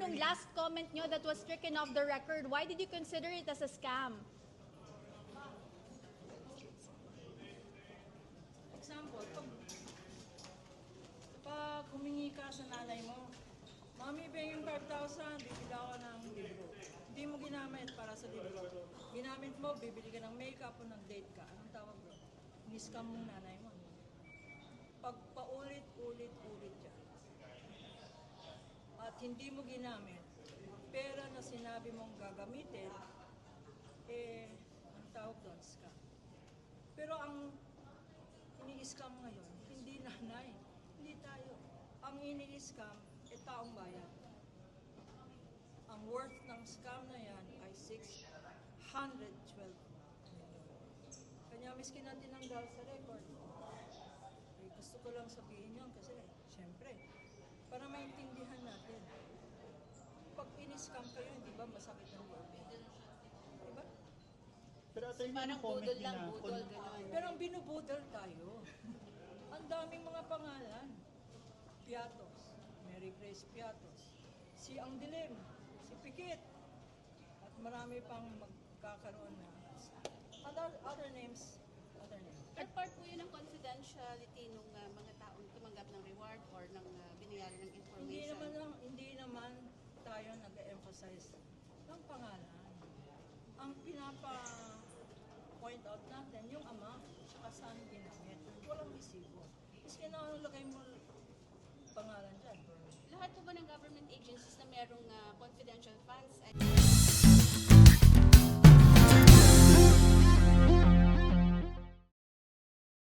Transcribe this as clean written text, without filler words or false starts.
yung last comment nyo that was stricken off the record. Why did you consider it as a scam? Example, pag humingi ka sa nanay mo, Mami, yung 5,000, bibili ako ng libro. Hindi mo ginamit para sa libro. Ginamit mo, bibili ka ng makeup o ng date ka. Anong tawag bro? Ni-scam mong nanay mo. Pag paulit-ulit yan, at hindi mo ginamit, pera na sinabi mong gagamitin, ang tawag doon, scam. Pero ang ini-scam ngayon, hindi nanay, hindi tayo. Ang ini-scam, taong bayan. Ang worth ng scam na yan ay 612 million. Kanya miskin natin ang dahil sa record. Gusto ko lang sabihin yun kasi, syempre, para maintindihan natin. Pag in-scam kayo, hindi ba masakit ang loob? Diba? Pero parang budol lang, budol, gano'n. Pero ang binubudol tayo, ang daming mga pangalan. Piatos, Mary Grace Piatos, si Ang Dilim, si Pikit, at marami pang magkakaroon na other names. At part po yun ng confidentiality ng mga taong tumanggap ng reward or ng binayaran ng information. Hindi naman tayo nag-emphasize ng pangalan. Ang pinapa-point out natin, yung ama, tsaka saan ginamit. Walang resibo. Kasi lagay mo pangalan dyan. Lahat po ba ng government agencies na merong confidential funds ay